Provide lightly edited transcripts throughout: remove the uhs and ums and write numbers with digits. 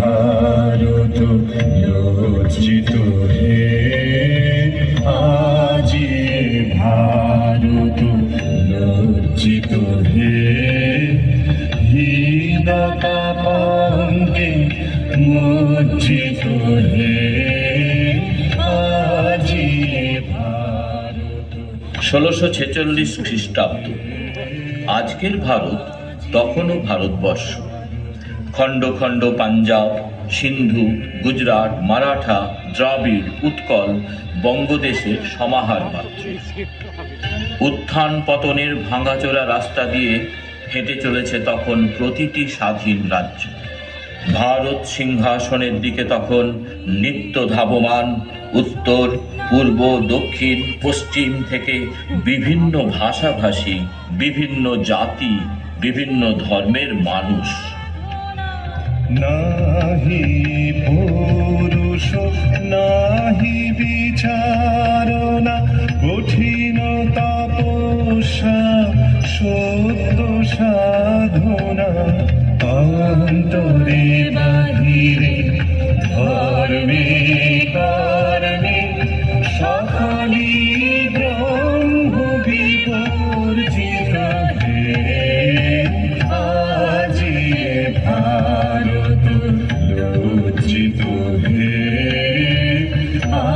ভারত লজ্জিত হে, আজি ভারত লজ্জিত হে, হীনতা পাঙ্গে মজ্জিত হে, আজি ভারত। 1646 খ্রিস্টাব্দ। আজকের ভারত তখনও ভারতবর্ষ। খণ্ড খণ্ড পাঞ্জাব, সিন্ধু, গুজরাট, মারাঠা, দ্রাবিড়, উৎকল বঙ্গদেশের সমাহার মাত্র। উত্থান পতনের ভাঙাচোরা রাস্তা দিয়ে হেঁটে চলেছে তখন প্রতিটি স্বাধীন রাজ্য। ভারত সিংহাসনের দিকে তখন নিত্য ধাবমান উত্তর, পূর্ব, দক্ষিণ, পশ্চিম থেকে বিভিন্ন ভাষাভাষী, বিভিন্ন জাতি, বিভিন্ন ধর্মের মানুষ। নাহি পুরুষ নাহি বিচারণা, কঠিন তপস্যা সত্য সাধনা, অন্তরে বাহিরে ধর্মে কর্মে সকলি ব্রহ্ম বিবর্জিত হে, আজি ভারত লজ্জিত হে,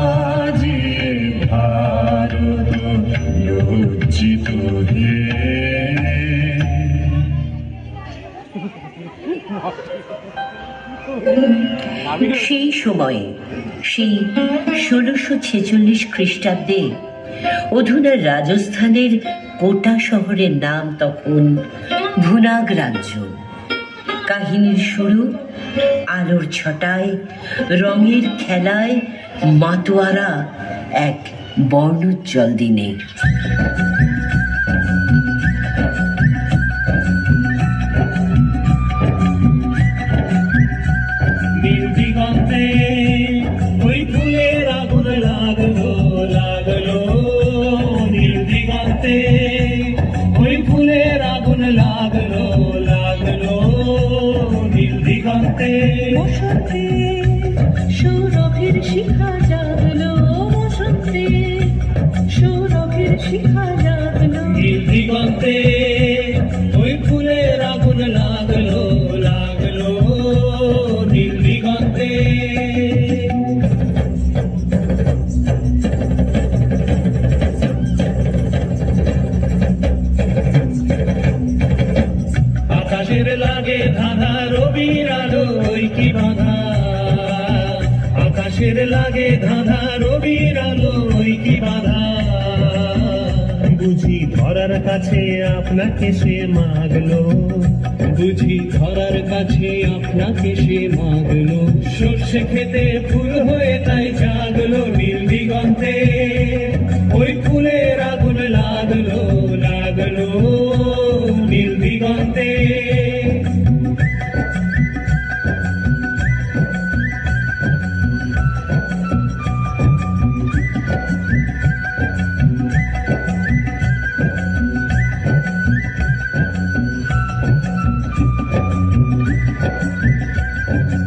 আজি ভারত লজ্জিত হে। সেই সময়ে, সেই 1646 খ্রিস্টাব্দে অধুনা রাজস্থানের কোটা শহরের নাম তখন ভুনাগ রাজ্য। কাহিনীর শুরু আলোর ছটায়, রঙের খেলায় মাতোয়ারা এক বর্ণোজ্জ্বল দিনে। দিগন্তে ওই ফুলের আগুন লাগলো লাগলো, নীল দিগন্তে ওই ফুলের আগুন লাগলো লাগলো, নীল দিগন্তে বসন্তে সৌরভের শিখা জাগলো, বসন্তে সৌরভের শিখা জাগলো, নীল দিগন্তে ওই ফুলের আগুন লাগলো লাগলো, নীল দিগন্তে। আকাশের লাগে ধাঁধা রবির আলো কি বাঁধা, আকাশের লাগে ধাঁধা রবির আলো কি বাঁধা, বুঝি ধরার কাছে আপনাকে সে মাগলো, বুঝি ধরার কাছে আপনাকে সে মাগলো, সর্ষে খেতে ফুল হয়ে তাই জাগলো, নীল দিগন্তে ওই ফুলের আগুন লাগলো লাগলো, নীল দিগন্তে।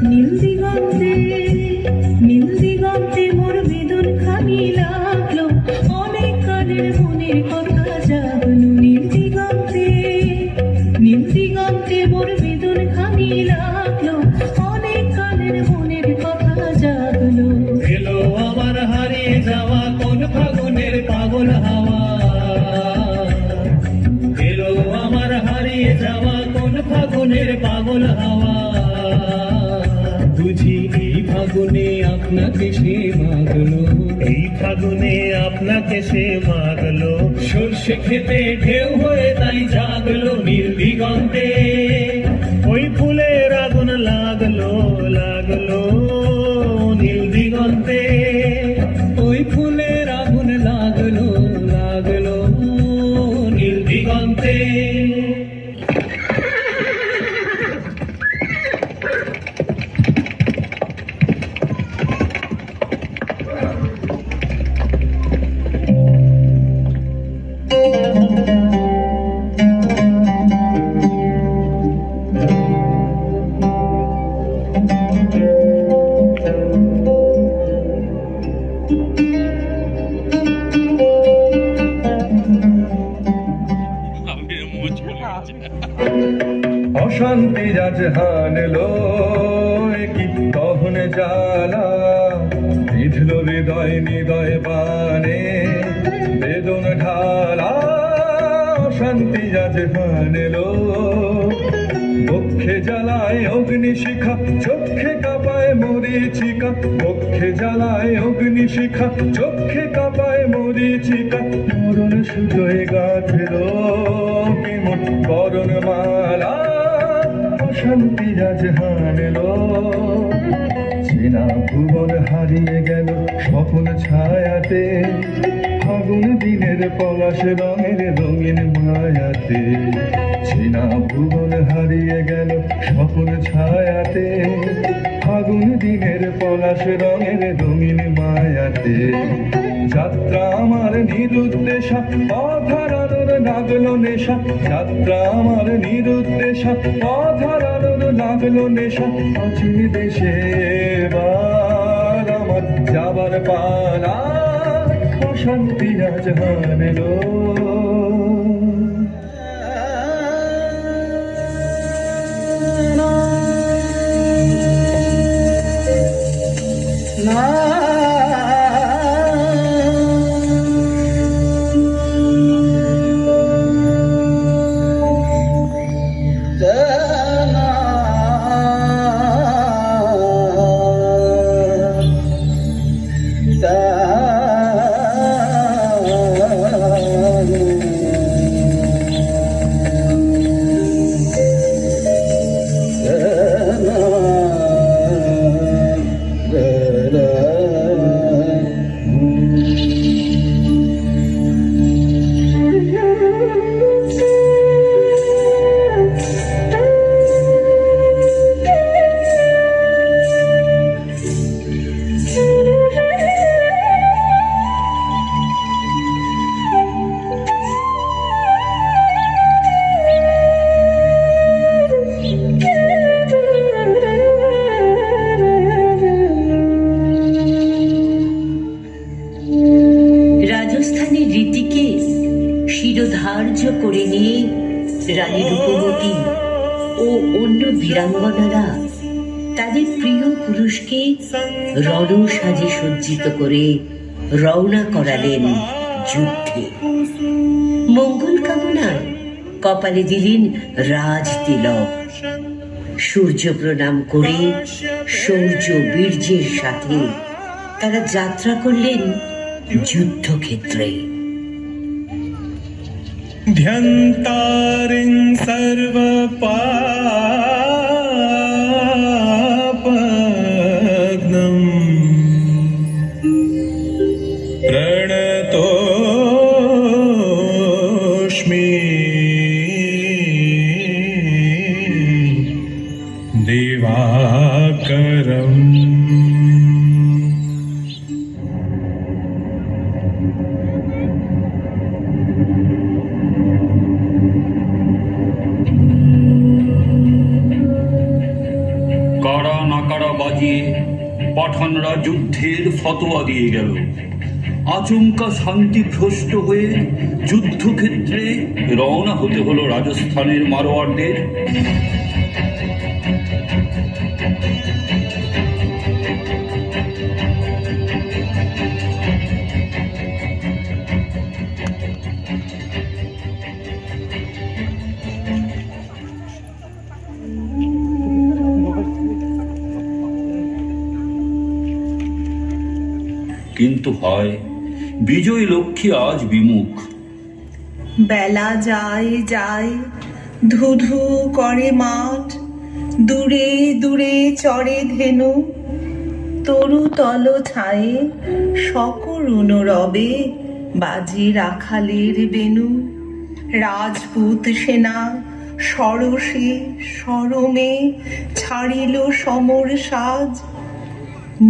নীল দিগন্তে নীল দিগন্তে মোর বেদন খানি লাগলো, অনেক কালের মনের কথা জাগলো, নীল দিগন্তে মোর বেদন খানি লাগলো, অনেক কালের মনের কথা জাগলো। এলো আমার হারিয়ে যাওয়া কোন ফাগুনের পাগল হাওয়া, এলো আমার হারিয়ে যাওয়া কোন ফাগুনের পাগল হাওয়া, বুঝি এই ফাগুনে আপনাকে সে মাগলো, এই ফাগুনে আপনাকে সে মাগলো, সর্ষে খেতে ঢেউ হয়ে তাই জাগলো, নীল দিগন্তে ওই ফুলের আগুন লাগলো লাগলো, অশান্তি আজ হানলো কি দহন জ্বালা বিধল হৃদয় নিদয় বানে বেদন ঢালা অশান্তি আজ হানলো বক্ষে জ্বালায় অগ্নিশিখা চোখে কাঁপায় মরীচিকা বক্ষে জ্বালায় অগ্নিশিখা চোখে কাঁপায় মরীচিকা মরণ সুজয় গাঁথল কেমন করণ মালা অশান্তি আজ হানলো চেনা ভুবন হারিয়ে গেল স্বপন ছায়াতে ফাগুন দিনের পলাশ রঙের রঙিন মায়াতে চেনা ভুবন হারিয়ে গেল স্বপন ছায়াতে ফাগুন দিনের পলাশ রঙের রঙিন মায়াতে যাত্রা আমার নিরুদ্দেশা পথ হারানোর লাগলো নেশা যাত্রা আমার নিরুদ্দেশা পথ হারানোর লাগলো নেশা অচিন দেশে এবার আমার যাবার পালা অশান্তি আজ হানলো শিরোধার্য করে নিয়ে রানী রূপবতী ও অন্য বীরাঙ্গনারা তাদের প্রিয় পুরুষকে রণসাজে সজ্জিত করে রওনা করালেন যুদ্ধে। মঙ্গল কামনায় কপালে দিলেন রাজ তিলক। সূর্য প্রণাম করে শৌর্য বীর্যের সাথে তারা যাত্রা করলেন যুদ্ধক্ষেত্রে। ध्यन्तारिं सर्वपापघ्नं प्रणतोऽस्मि दिवाकरम्। পাঠানরা যুদ্ধের ফতোয়া দিয়ে গেল। আচমকা শান্তি ভ্রষ্ট হয়ে যুদ্ধক্ষেত্রে রওনা হতে হলো রাজস্থানের মারোয়ারদের। কিন্তু হয় বিজয় লক্ষ্মী আজ বিমুখ। বেলা যায় যায় ধুধু করে মাঠ, দূরে দূরে চড়ে ধেনু, তরু তল ছায়ে সকরুণ রবে বাজে রাখালের বেনু। রাজপুত সেনা সরসে সরমে ছাড়িল সমর সাজ,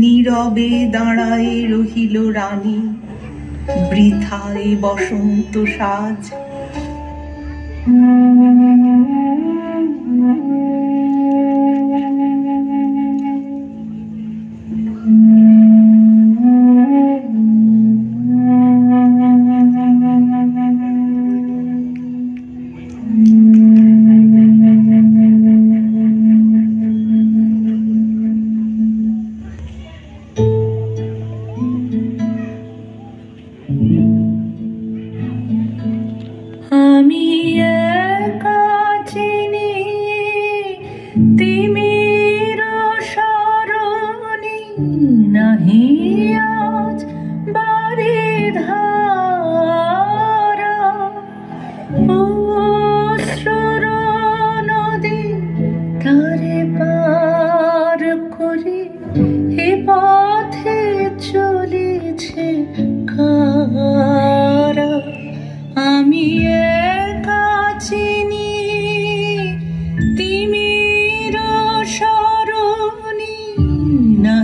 নীরবে দাঁড়ায় রহিল রানী বৃথায় বসন্ত সাজ।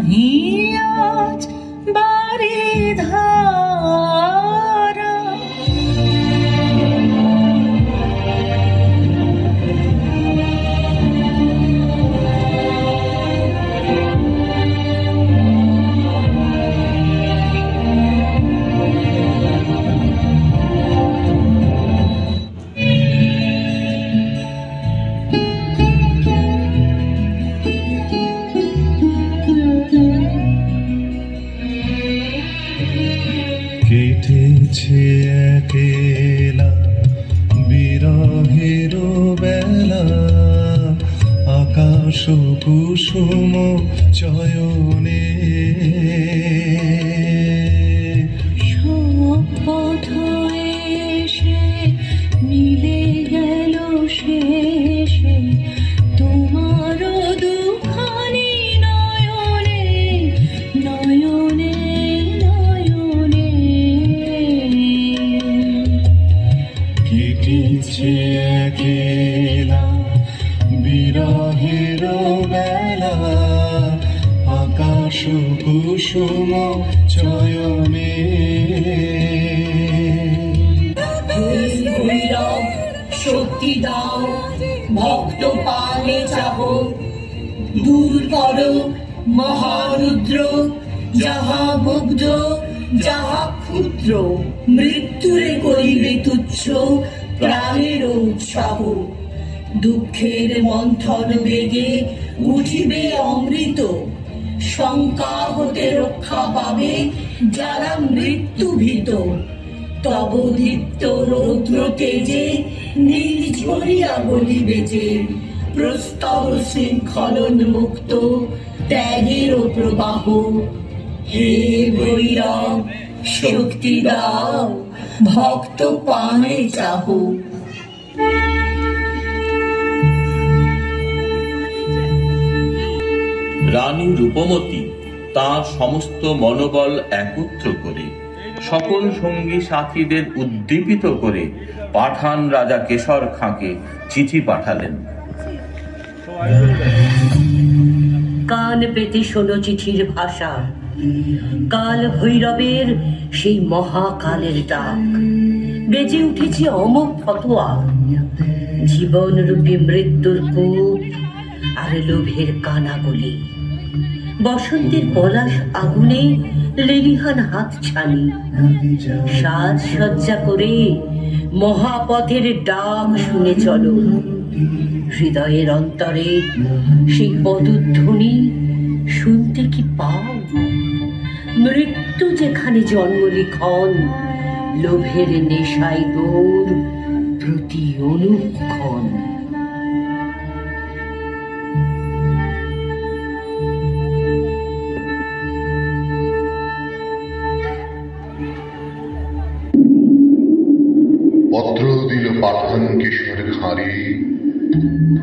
আজ বারে ধারা। কেটেছে একেলা বিরহের বেলা, আকাশ কুসুম চয়নে। সব পথ এসে মিলে গেল শেষে তোমার দুখানি নয়নে নয়নে নয়নে। কেটেছে একেলা বিরহের বেলা, আকাশ কুসুম চয়নে। ভৈরব শক্তি দাও, ভক্ত পানে চাহো, দূর করো মহারুদ্র, যাহা মুগ্ধ যাহা ক্ষুদ্র, মৃত্যুরে করিবে তুচ্ছ প্রাণের উৎসাহ। দুঃখের মন্থন বেগে উঠিবে অমৃত, শঙ্কা হতে রক্ষা পাবে যারা মৃত্যু ভীত। তব দীপ্ত রৌদ্র তেজে নীল ঝরিয়া বলিবে যে, প্রস্তর শৃঙ্খলন মুক্ত ত্যাগের প্রবাহ। হে ভৈরব শক্তি দাও, ভক্ত পানে চাহো। রানী রূপমতী তার সমস্ত মনোবল একত্র করে সকল সঙ্গী সাথীদের উদ্দীপিত করে পাঠান রাজা কেশর খাঁকে চিঠি পাঠালেন। কান পেতে শোনো চিঠির ভাষা, কাল ভৈরবের সেই মহাকালের ডাক। বেজে উঠেছে অমোঘ ফতোয়া, জীবন রূপী মৃত্যুর কূপ আর লোভের কানাগলি। বসন্তের পলাশ আগুনে লেলিহান হাত ছানি, সাজসজ্জা করে মহাপথের ডাক শুনে চলো। হৃদয়ের অন্তরে সেই পদধ্বনি শুনতে কি পাও? মৃত্যু যেখানে জন্ম লিখন, লোভের নেশায় দৌড় প্রতি অনুক্ষণ। পত্র দিল পাঠান কেশর খাঁড়ি,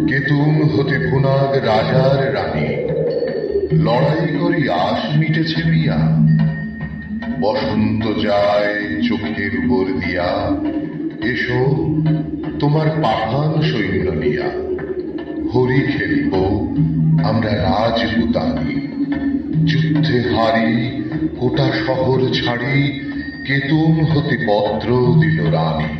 কেতুন হতে ভুনাগ রাজার রানী। লড়াই করি আশ মিটেছে মিয়া, বসন্ত যায় চোখের উপর দিয়া। এসো তোমার পাঠান সৈন্য নিয়া, হরি খেলিব আমরা রাজপুতানি। যুদ্ধে হারি কোটা শহর ছাড়ি, কেতুন হতে পত্র দিল রানী।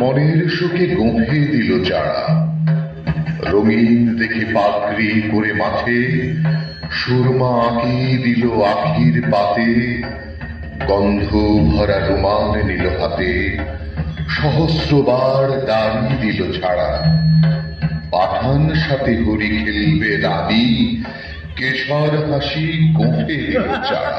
মনের শোকে গোঁফে দিল চারা। রঙিন দেখে পাগড়ি করে মাথে, সুরমা আঁকিয়ে দিল আখির পাতে। গন্ধ ভরা রুমাল নিল হাতে, সহস্রবার দাঁড়িয়ে দিল ছাড়া। পাঠান সাথে হরি খেলবে রানী, কেশর হাসি গোঁফে দিল চারা।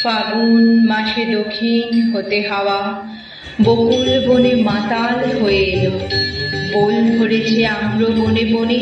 ফাগুন মাসে দক্ষিণ হতে হাওয়া বকুল বনে মাতাল হয়ে এলো। বোল ধরেছে আম্র বনে বনে।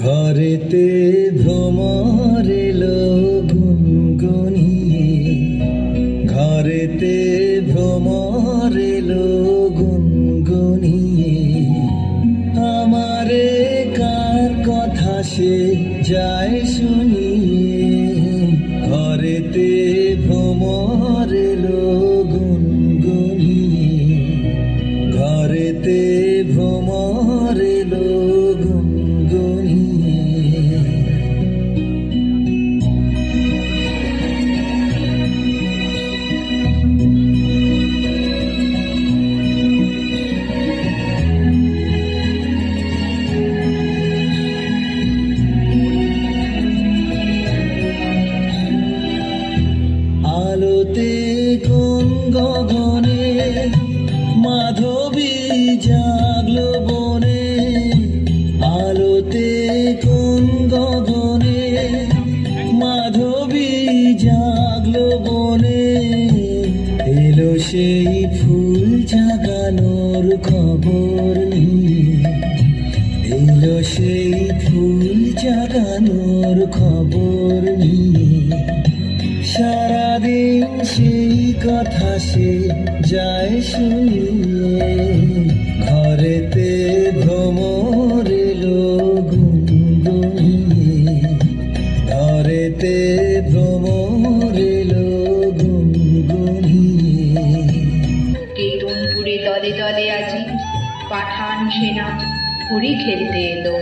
ঘরেতে ভ্রমর এলো গুনগুনিয়ে, ঘরেতে ভ্রমর এলো গুনগুনিয়ে। আমারে কার কথা সে যায় শুনিয়ে, ঘরেতে ভ্রমর এলো গুনগুনিয়ে, ঘরেতে ভ্রমর এলো আলোতে কোন গগনে মাধবী জাগলো বনে, আলোতে কোন গগনে মাধবী জাগলো বনে। এলো সেই ফুল জাগানোর খবর নিয়ে, এলো সেই ফুল জাগানোর খবর নিয়ে। সারাদিন সেই কথা সে যায় শুনিয়ে, ঘরেতে ভ্রমর এলো গুনগুনিয়ে, ঘরেতে ভ্রমর এলো গুনগুনিয়ে। কেতুনপুরে দলে দলে আজি পাঠান সেনা হরি খেলতে এলো।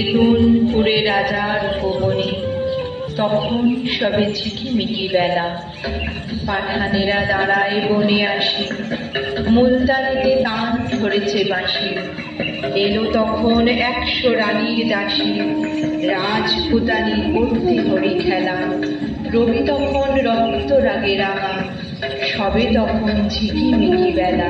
দ্বিগুণপুরে রাজার ভবনে। তখন সবে ঝিকিমিকি বেলা, পাঠানেরা দাঁড়ায় বনে আসি, মুলতানিতে তান ধরেছে বাঁশি। এলো তখন 100 রানীর দাসী, রাজপুতানি করতে হরি খেলা। রবি তখন রক্ত রাগে রাঙা, সবে তখন ঝিকিমিকি বেলা।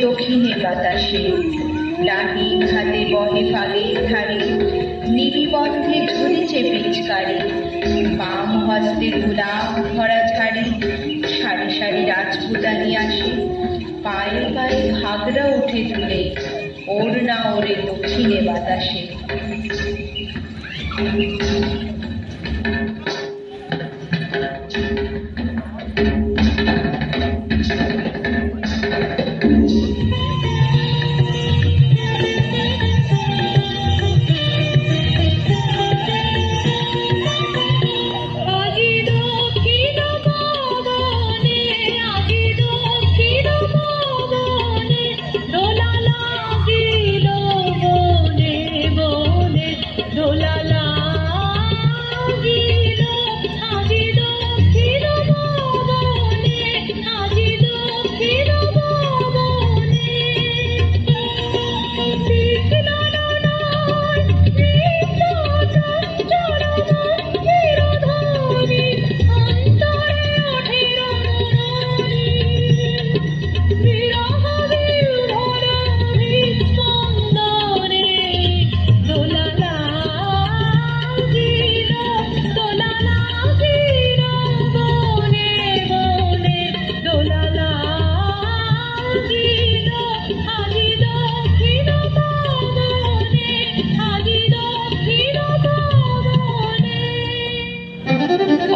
দক্ষিণে বাতাসে ডাহি খাতে বহে ফাগের ধারে, নিবিবন্ধে ঝুলেছে পিচকারি, বাম হস্তে গোলাপ ভরা ঝাড়ি। সারি সারি রাজপুতানি আসে, পায়ে পায়ে ঘাগরা উঠে তুলে, ওড়না ওড়ে দক্ষিণে বাতাসে।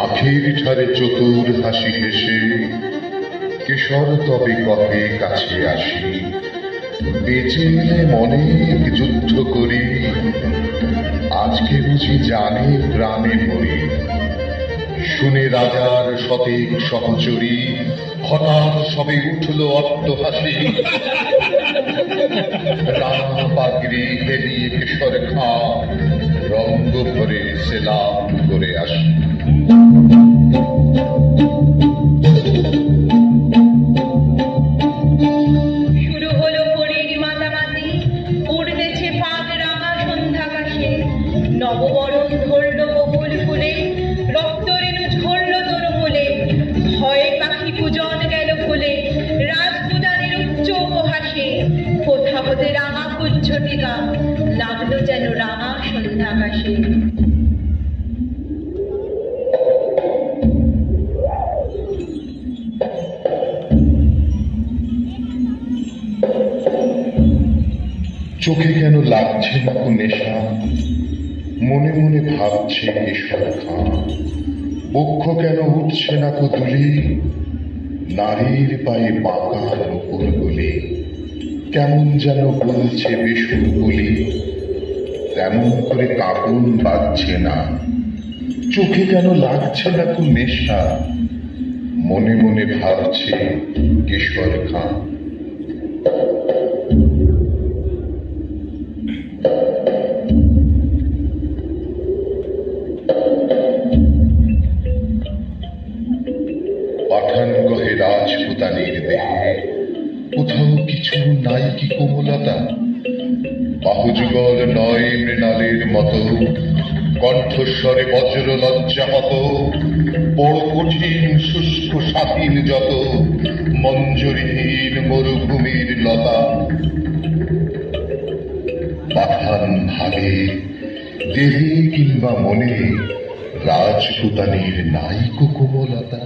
আখের ঠারে চতুর হাসি হেসে কেশর তবে কহে কাছে আসি, বেঁচে এলে মনে যুদ্ধ করি, আজকে বুঝি জানে প্রাণে মরি। শুনে রাজার শতেক সহচরী হঠাৎ সবে উঠল অট্টহাসি। রানা পাগড়ি হেলিয়ে কেশর খা, রঙ্গ ভরে সেলাম করে আসি। শুরু হলো ভোরের মাতামাতি, উড়তেছে পাগ রাঙা সন্ধ্যাকাশে। নববরণ ধরল বকুল ফুলে, রক্তরেণু ঝরল তোর মূলে। ভয়ে পাখি পূজন গেল ফুলে, রাজপুতানের উচ্চ উপহাসে। কোথা হতে রাঙা কুজ্ঝটিকা, লাগলো যেন রাঙা সন্ধ্যাকাশে। চোখে কেন লাগছে না কো নেশা, মনে মনে ভাবছে কেশর খাঁ। বক্ষ কেন উঠছে না কো দুলি, নারীর পায়ে বাঁকার মুকুর গুলি। কেমন যেন বলছে বেসুর বলি, তেমন করে কাঁপন বাজছে না। চোখে কেন লাগছে না কো নেশা, মনে মনে ভাবছে কেশর খাঁ। পাঠান গহে রাজপুতানির দেহে কোথাও কিছু নাই কি কোমলতা। বাহুযুগল নয় মৃণালের মতো, কণ্ঠস্বরে বজ্র লজ্জা মত। বড় কঠিন শুষ্ক স্বাধীন যত, মঞ্জরিহীন মরুভূমির লতা। পাঠান ভাবে দেহে কিংবা মনে, রাজপুতানির নাই কো কোমলতা।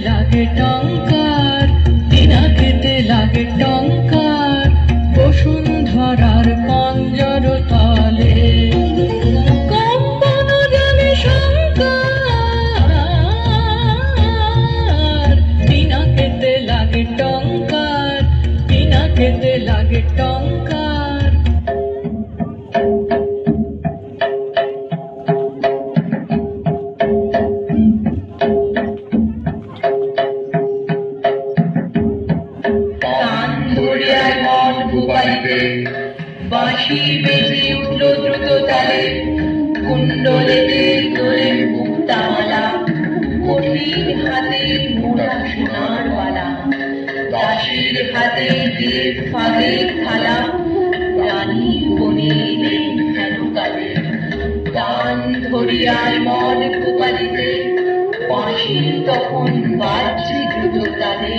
লাগে টঙ্কার, পিনাকিতে লাগে টঙ্কার, বসুন্ধরার পঞ্জর তলে। মেঘ ফাঁদে থালা রানী বনে এলে হেন কালে গান ধরিয়ায় মন গোপালিতে বাঁশি তখন বাজছে দ্রুত তালে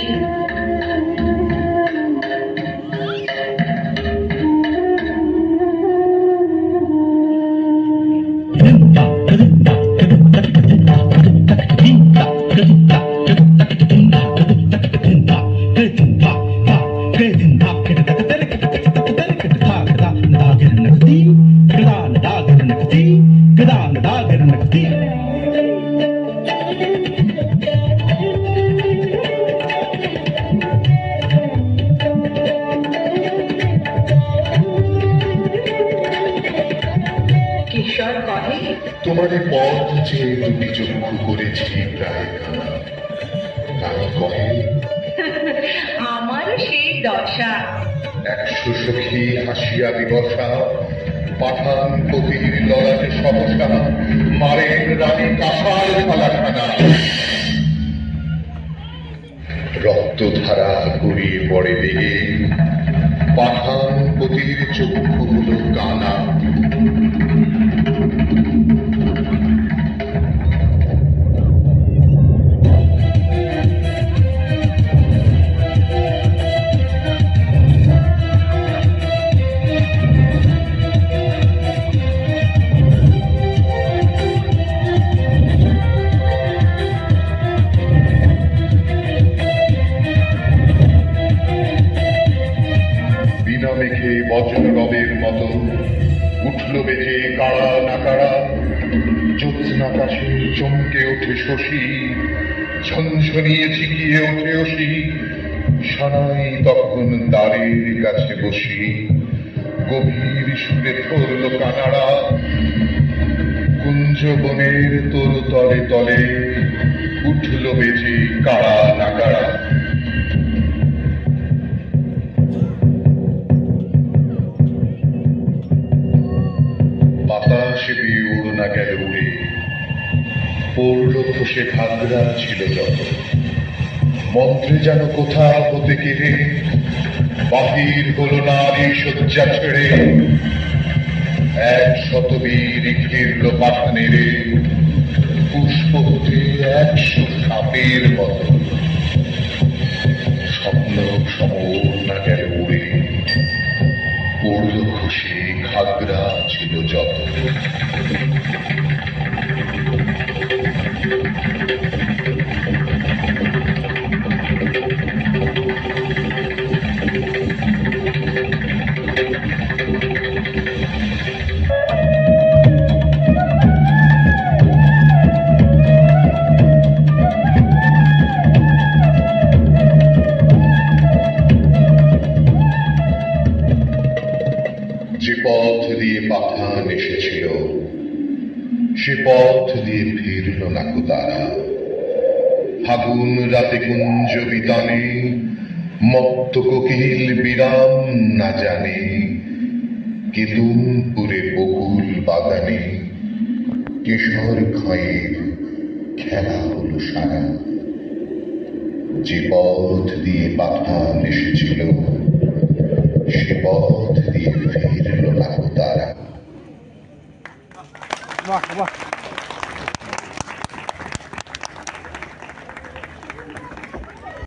কিশোর কহে তোমারে পথ চেয়ে দুটি চক্ষু করেছি প্রায় খানা। রানী কহে আমারও সেই দশা 100 সখী হাসিয়া বিবসা, পাঠান পতির ললাটে সহসা, মারেন রানী কাঁসার থালাখানা। রক্তধারা গড়িয়ে পড়ে বেগে, পাঠান পতির চক্ষু হলো কানা। বিনা মেঘে বজ্র রবের মতো উঠল বেজে কাড়া নাকাড়া। জ্যোৎস্নাকাশে চমকে ওঠে শশী, ঝনঝনিয়ে ঝিকিয়ে ওঠে অসি। সানাই তখন দ্বারের কাছে বসি, গভীর সুরে ধরল কানাড়া। কুঞ্জ বনের তোর তলে তলে উঠল বেজে কাড়া নাকাড়া। বাতাসে পেয়ে উড়না গেল উড়ে, পড়ল খসে ঘাগরা ছিল যত। মন্ত্রে যেন কোথা হতে কেড়ে বাহির হলো নারী শয্যা ছেড়ে। 100 বীর ঘিরল পাঠানেরে, পুষ্পতে 100 সাপের মতো। স্বপ্ন সমোড়না গেল উড়ে, পড়ল খসে ঘাগরা ছিল যত। যে পথ দিয়ে পাঠান এসেছিল, সে পথ দিয়ে ফিরল না কো তারা। ফাগুন রাতে কুঞ্জ বিতানে মত্ত কোকিল বিরাম না জানে। কেতুনপুরে বকুল বাগানে কেশর খাঁয়ের খেলা হলো সারা। যে পথ দিয়ে পাঠান এসেছিল, সে পথ দিয়ে ফিরল না কো তারা।